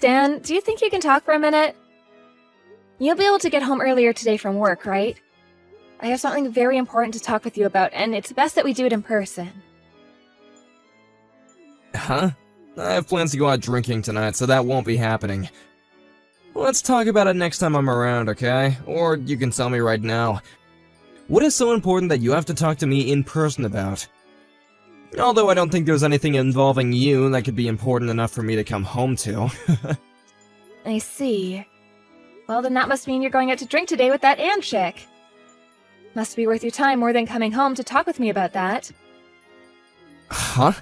Stan, do you think you can talk for a minute? You'll be able to get home earlier today from work, right? I have something very important to talk with you about, and it's best that we do it in person. Huh? I have plans to go out drinking tonight, so that won't be happening. Let's talk about it next time I'm around, okay? Or you can tell me right now. What is so important that you have to talk to me in person about? Although I don't think there's anything involving you that could be important enough for me to come home to. I see. Well, then that must mean you're going out to drink today with that Anne chick. Must be worth your time more than coming home to talk with me about that. Huh?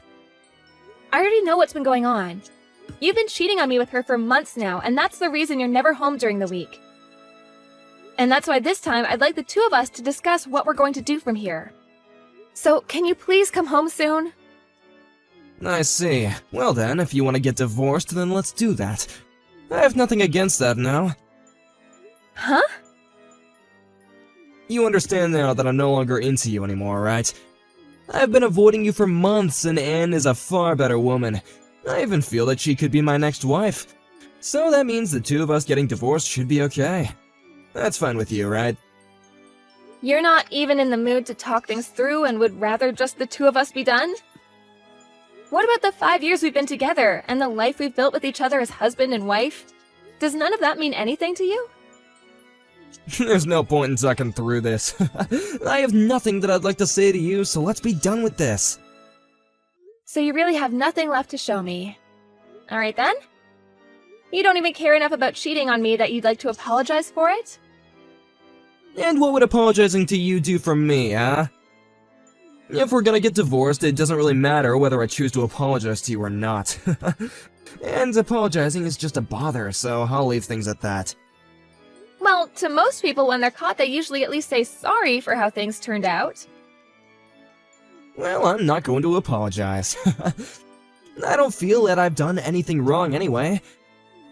I already know what's been going on. You've been cheating on me with her for months now, and that's the reason you're never home during the week. And that's why this time I'd like the two of us to discuss what we're going to do from here. So, can you please come home soon? I see. Well then, if you want to get divorced, then let's do that. I have nothing against that now. Huh? You understand now that I'm no longer into you anymore, right? I've been avoiding you for months, and Anne is a far better woman. I even feel that she could be my next wife. So that means the two of us getting divorced should be okay. That's fine with you, right? You're not even in the mood to talk things through and would rather just the two of us be done? What about the 5 years we've been together, and the life we've built with each other as husband and wife? Does none of that mean anything to you? There's no point in talking through this. I have nothing that I'd like to say to you, so let's be done with this. So you really have nothing left to show me. Alright then? You don't even care enough about cheating on me that you'd like to apologize for it? And what would apologizing to you do for me, huh? If we're gonna get divorced, it doesn't really matter whether I choose to apologize to you or not. And apologizing is just a bother, so I'll leave things at that. Well, to most people when they're caught, they usually at least say sorry for how things turned out. Well, I'm not going to apologize. I don't feel that I've done anything wrong anyway.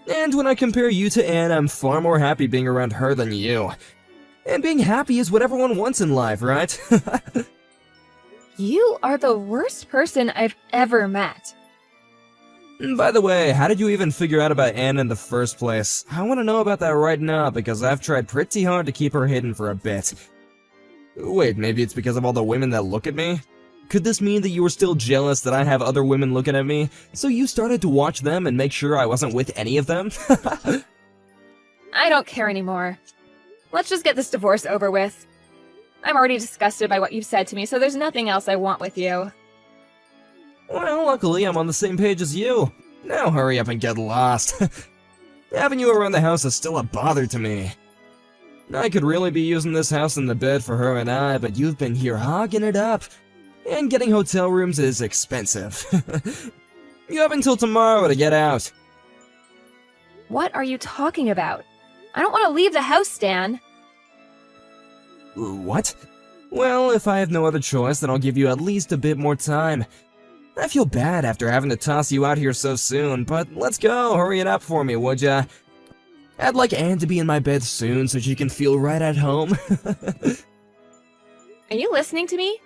And when I compare you to Anne, I'm far more happy being around her than you. And being happy is what everyone wants in life, right? You are the worst person I've ever met. By the way, how did you even figure out about Anne in the first place? I want to know about that right now, because I've tried pretty hard to keep her hidden for a bit. Wait, maybe it's because of all the women that look at me? Could this mean that you were still jealous that I have other women looking at me, so you started to watch them and make sure I wasn't with any of them? I don't care anymore. Let's just get this divorce over with. I'm already disgusted by what you've said to me, so there's nothing else I want with you. Well, luckily I'm on the same page as you. Now hurry up and get lost. Having you around the house is still a bother to me. I could really be using this house in the bed for her and I, but you've been here hogging it up. And getting hotel rooms is expensive. You have until tomorrow to get out. What are you talking about? I don't want to leave the house, Stan. What? Well, if I have no other choice, then I'll give you at least a bit more time. I feel bad after having to toss you out here so soon, but let's go, hurry it up for me, would ya? I'd like Anne to be in my bed soon so she can feel right at home. Are you listening to me?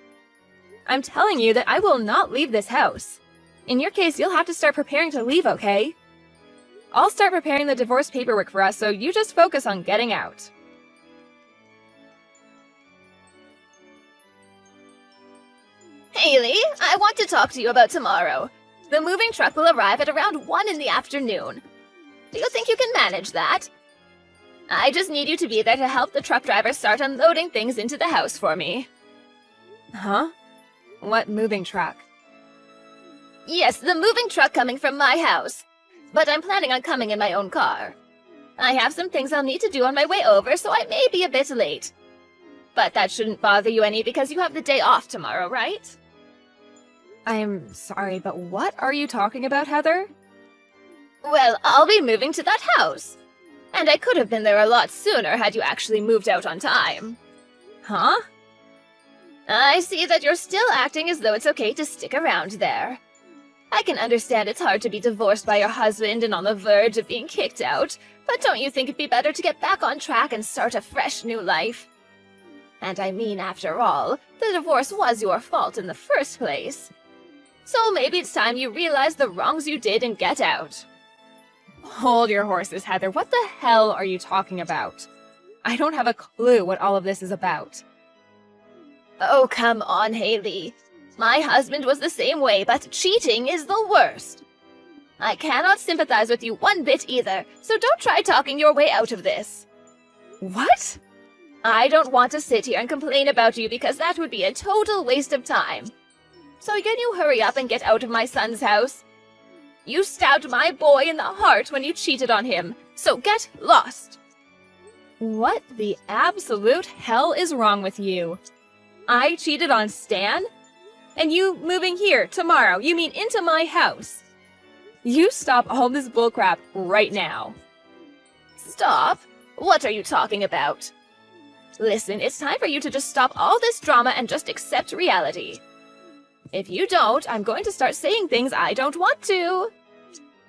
I'm telling you that I will not leave this house. In your case, you'll have to start preparing to leave, okay? I'll start preparing the divorce paperwork for us, so you just focus on getting out. Haley, I want to talk to you about tomorrow. The moving truck will arrive at around 1 in the afternoon. Do you think you can manage that? I just need you to be there to help the truck driver start unloading things into the house for me. Huh? What moving truck? Yes, the moving truck coming from my house. But I'm planning on coming in my own car. I have some things I'll need to do on my way over, so I may be a bit late. But that shouldn't bother you any because you have the day off tomorrow, right? I'm sorry, but what are you talking about, Heather? Well, I'll be moving to that house. And I could have been there a lot sooner had you actually moved out on time. Huh? I see that you're still acting as though it's okay to stick around there. I can understand it's hard to be divorced by your husband and on the verge of being kicked out, but don't you think it'd be better to get back on track and start a fresh new life? And I mean, after all, the divorce was your fault in the first place. So maybe it's time you realize the wrongs you did and get out. Hold your horses, Heather. What the hell are you talking about? I don't have a clue what all of this is about. Oh, come on, Haley. My husband was the same way, but cheating is the worst. I cannot sympathize with you one bit either, so don't try talking your way out of this. What? I don't want to sit here and complain about you because that would be a total waste of time. So can you hurry up and get out of my son's house? You stabbed my boy in the heart when you cheated on him, so get lost. What the absolute hell is wrong with you? I cheated on Stan? And you moving here tomorrow, you mean into my house? You stop all this bullcrap right now. Stop? What are you talking about? Listen, it's time for you to just stop all this drama and just accept reality. If you don't, I'm going to start saying things I don't want to.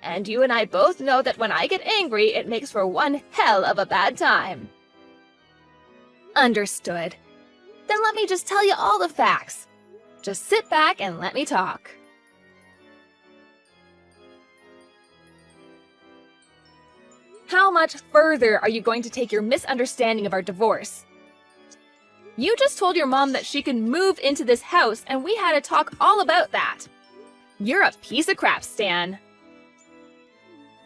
And you and I both know that when I get angry, it makes for one hell of a bad time. Understood. Then let me just tell you all the facts. Just sit back and let me talk. How much further are you going to take your misunderstanding of our divorce? You just told your mom that she can move into this house, and we had a talk all about that. You're a piece of crap, Stan.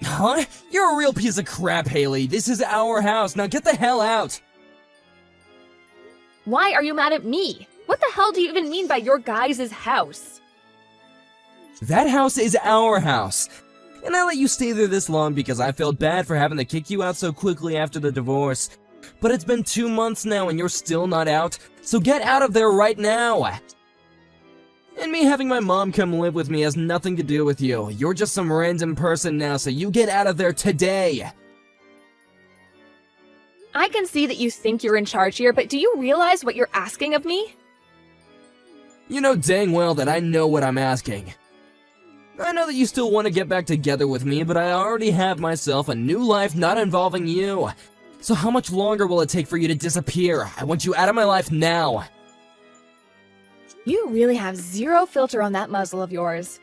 Huh? You're a real piece of crap, Haley. This is our house. Now get the hell out. Why are you mad at me? What the hell do you even mean by your guys' house? That house is our house. And I let you stay there this long because I felt bad for having to kick you out so quickly after the divorce. But it's been 2 months now and you're still not out, so get out of there right now! And me having my mom come live with me has nothing to do with you. You're just some random person now, so you get out of there today! I can see that you think you're in charge here, but do you realize what you're asking of me? You know dang well that I know what I'm asking. I know that you still want to get back together with me, but I already have myself a new life not involving you. So how much longer will it take for you to disappear? I want you out of my life now. You really have zero filter on that muzzle of yours.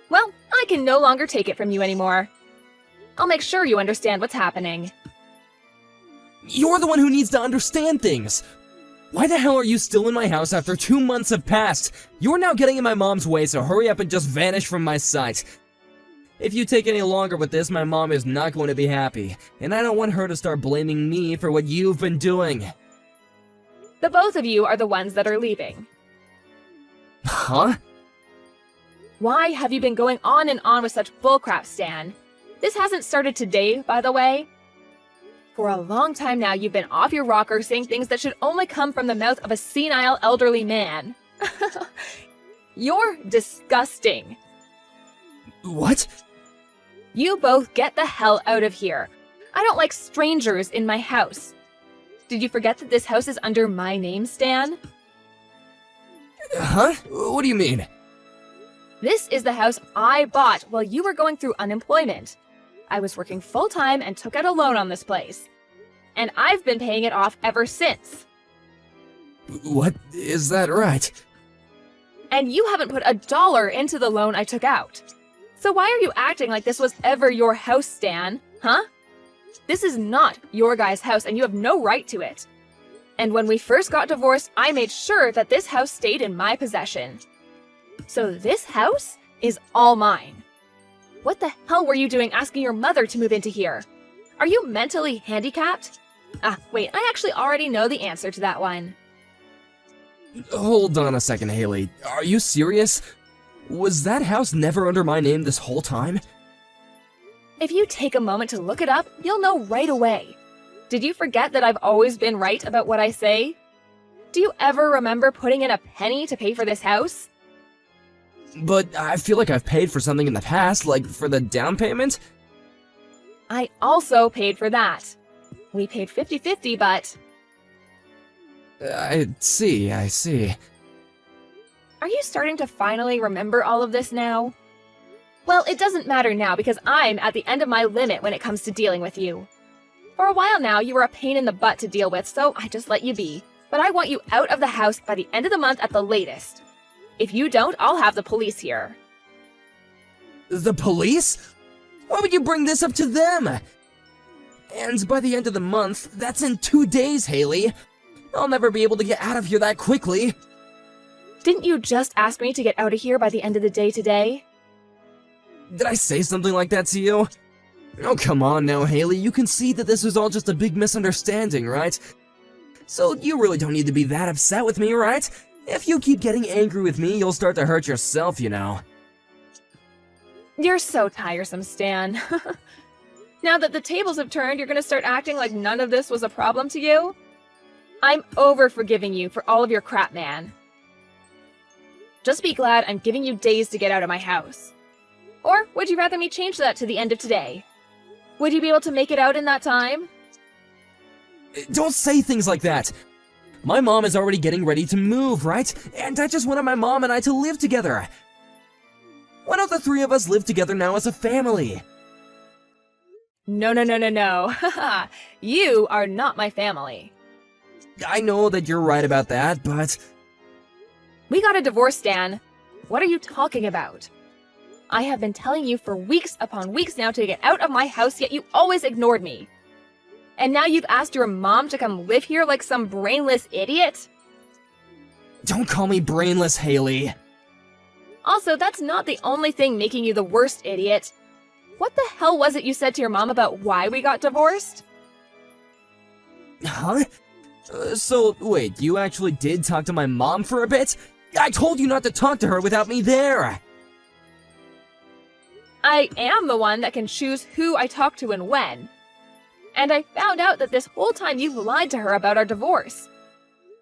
Well, I can no longer take it from you anymore. I'll make sure you understand what's happening. You're the one who needs to understand things. Why the hell are you still in my house after 2 months have passed? You're now getting in my mom's way, so hurry up and just vanish from my sight. If you take any longer with this, my mom is not going to be happy, and I don't want her to start blaming me for what you've been doing. The both of you are the ones that are leaving. Huh? Why have you been going on and on with such bullcrap, Stan? This hasn't started today, by the way. For a long time now, you've been off your rocker saying things that should only come from the mouth of a senile elderly man. You're disgusting. What? You both get the hell out of here. I don't like strangers in my house. Did you forget that this house is under my name, Stan? Huh? What do you mean? This is the house I bought while you were going through unemployment. I was working full-time and took out a loan on this place. And I've been paying it off ever since. What? Is that right? And you haven't put $1 into the loan I took out. So why are you acting like this was ever your house, Stan? Huh? This is not your guy's house and you have no right to it. And when we first got divorced, I made sure that this house stayed in my possession. So this house is all mine. What the hell were you doing asking your mother to move into here? Are you mentally handicapped? Ah, wait, I actually already know the answer to that one. Hold on a second, Haley. Are you serious? Was that house never under my name this whole time? If you take a moment to look it up, you'll know right away. Did you forget that I've always been right about what I say? Do you ever remember putting in a penny to pay for this house? But I feel like I've paid for something in the past, like for the down payment? I also paid for that. We paid 50-50, but... I see. Are you starting to finally remember all of this now? Well, it doesn't matter now because I'm at the end of my limit when it comes to dealing with you. For a while now, you were a pain in the butt to deal with, so I just let you be. But I want you out of the house by the end of the month at the latest. If you don't, I'll have the police here. The police? Why would you bring this up to them? And by the end of the month, that's in 2 days, Haley. I'll never be able to get out of here that quickly. Didn't you just ask me to get out of here by the end of the day today? Did I say something like that to you? Oh, come on now, Haley. You can see that this was all just a big misunderstanding, right? So you really don't need to be that upset with me, right? If you keep getting angry with me, you'll start to hurt yourself, you know. You're so tiresome, Stan. Now that the tables have turned, you're gonna start acting like none of this was a problem to you? I'm over forgiving you for all of your crap, man. Just be glad I'm giving you days to get out of my house. Or would you rather me change that to the end of today? Would you be able to make it out in that time? Don't say things like that. My mom is already getting ready to move, right? And I just wanted my mom and I to live together. Why don't the 3 of us live together now as a family? No, no, no, no, no. Haha, you are not my family. I know that you're right about that, but... We got a divorce, Stan. What are you talking about? I have been telling you for weeks upon weeks now to get out of my house, yet you always ignored me. And now you've asked your mom to come live here like some brainless idiot? Don't call me brainless, Haley. Also, that's not the only thing making you the worst idiot. What the hell was it you said to your mom about why we got divorced? Huh? So, wait, you actually did talk to my mom for a bit? I told you not to talk to her without me there! I am the one that can choose who I talk to and when. And I found out that this whole time you've lied to her about our divorce.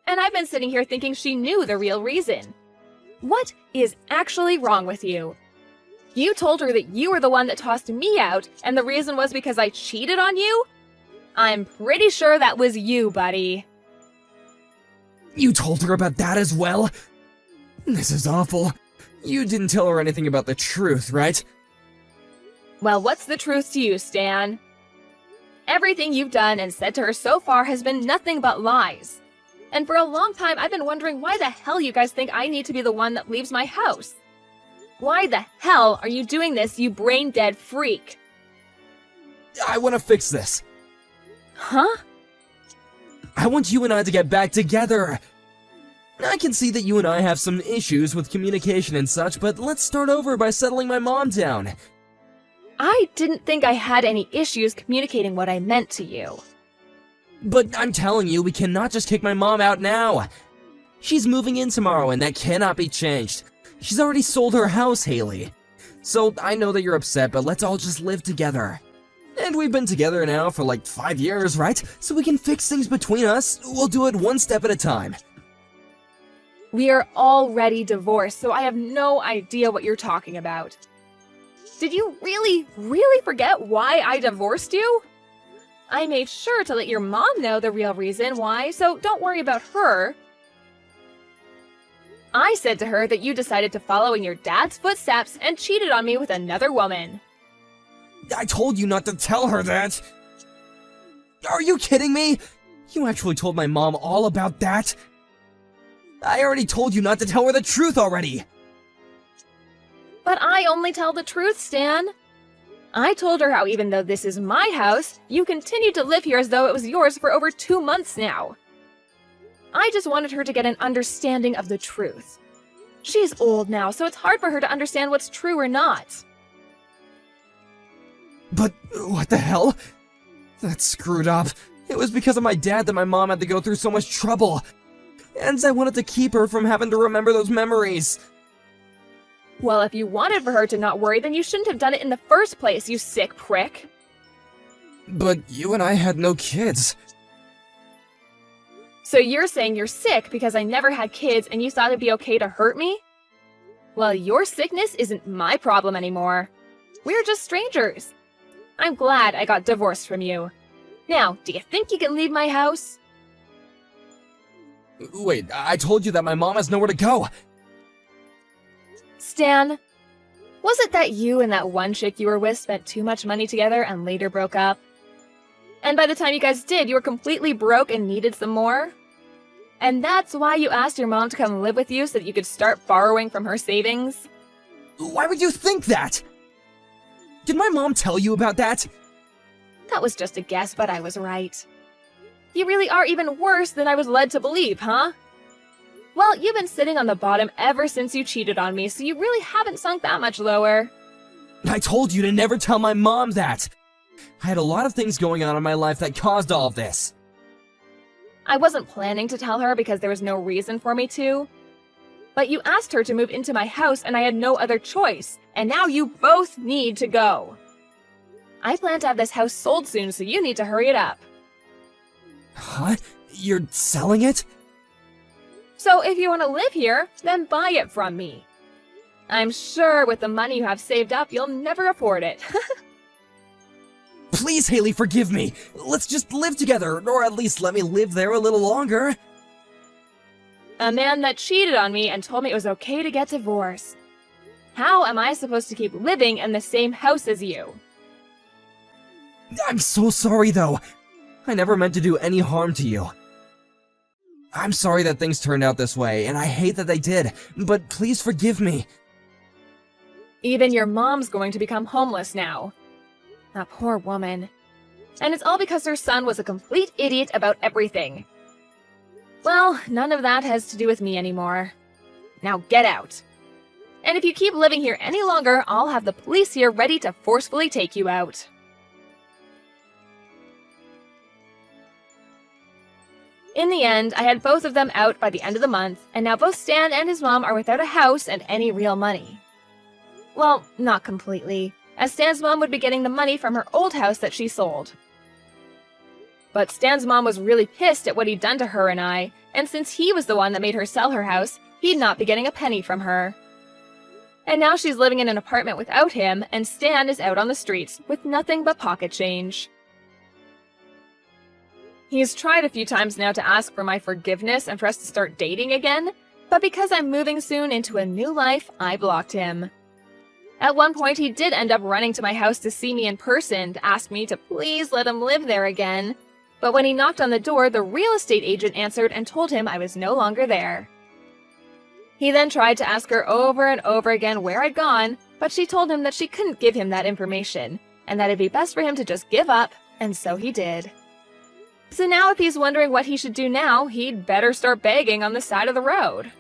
And I've been sitting here thinking she knew the real reason. What is actually wrong with you? You told her that you were the one that tossed me out, and the reason was because I cheated on you? I'm pretty sure that was you, buddy. You told her about that as well? This is awful. You didn't tell her anything about the truth, right? Well, what's the truth to you, Stan? Everything you've done and said to her so far has been nothing but lies. And for a long time, I've been wondering why the hell you guys think I need to be the one that leaves my house. Why the hell are you doing this, you brain-dead freak? I want to fix this. Huh? I want you and I to get back together. I can see that you and I have some issues with communication and such, but let's start over by settling my mom down. I didn't think I had any issues communicating what I meant to you. But I'm telling you, we cannot just kick my mom out now. She's moving in tomorrow and that cannot be changed. She's already sold her house, Haley. So I know that you're upset, but let's all just live together. And we've been together now for like 5 years, right? So we can fix things between us. We'll do it one step at a time. We are already divorced, so I have no idea what you're talking about. Did you really forget why I divorced you? I made sure to let your mom know the real reason why, so don't worry about her. I said to her that you decided to follow in your dad's footsteps and cheated on me with another woman. I told you not to tell her that. Are you kidding me? You actually told my mom all about that? I already told you not to tell her the truth already. But I only tell the truth, Stan. I told her how even though this is my house, you continue to live here as though it was yours for over 2 months now. I just wanted her to get an understanding of the truth. She's old now, so it's hard for her to understand what's true or not. But what the hell? That's screwed up. It was because of my dad that my mom had to go through so much trouble. And I wanted to keep her from having to remember those memories. Well, if you wanted for her to not worry, then you shouldn't have done it in the first place, you sick prick. But you and I had no kids. So you're saying you're sick because I never had kids and you thought it'd be okay to hurt me? Well, your sickness isn't my problem anymore. We're just strangers. I'm glad I got divorced from you. Now, do you think you can leave my house? Wait, I told you that my mom has nowhere to go. Stan, was it that you and that one chick you were with spent too much money together and later broke up? And by the time you guys did, you were completely broke and needed some more? And that's why you asked your mom to come live with you so that you could start borrowing from her savings? Why would you think that? Did my mom tell you about that? That was just a guess, but I was right. You really are even worse than I was led to believe, huh? Well, you've been sitting on the bottom ever since you cheated on me, so you really haven't sunk that much lower. I told you to never tell my mom that. I had a lot of things going on in my life that caused all of this. I wasn't planning to tell her because there was no reason for me to. But you asked her to move into my house and I had no other choice, and now you both need to go. I plan to have this house sold soon, so you need to hurry it up. Huh? You're selling it? So if you want to live here, then buy it from me. I'm sure with the money you have saved up, you'll never afford it. Please, Haley, forgive me. Let's just live together, or at least let me live there a little longer. A man that cheated on me and told me it was okay to get divorced. How am I supposed to keep living in the same house as you? I'm so sorry, though. I never meant to do any harm to you. I'm sorry that things turned out this way, and I hate that they did, but please forgive me. Even your mom's going to become homeless now. That poor woman. And it's all because her son was a complete idiot about everything. Well, none of that has to do with me anymore. Now get out. And if you keep living here any longer, I'll have the police here ready to forcefully take you out. In the end, I had both of them out by the end of the month, and now both Stan and his mom are without a house and any real money. Well, not completely, as Stan's mom would be getting the money from her old house that she sold. But Stan's mom was really pissed at what he'd done to her and I, and since he was the one that made her sell her house, he'd not be getting a penny from her. And now she's living in an apartment without him, and Stan is out on the streets with nothing but pocket change. He's tried a few times now to ask for my forgiveness and for us to start dating again, but because I'm moving soon into a new life, I blocked him. At one point, he did end up running to my house to see me in person to ask me to please let him live there again, but when he knocked on the door, the real estate agent answered and told him I was no longer there. He then tried to ask her over and over again where I'd gone, but she told him that she couldn't give him that information, and that it'd be best for him to just give up, and so he did. So now if he's wondering what he should do now, he'd better start begging on the side of the road.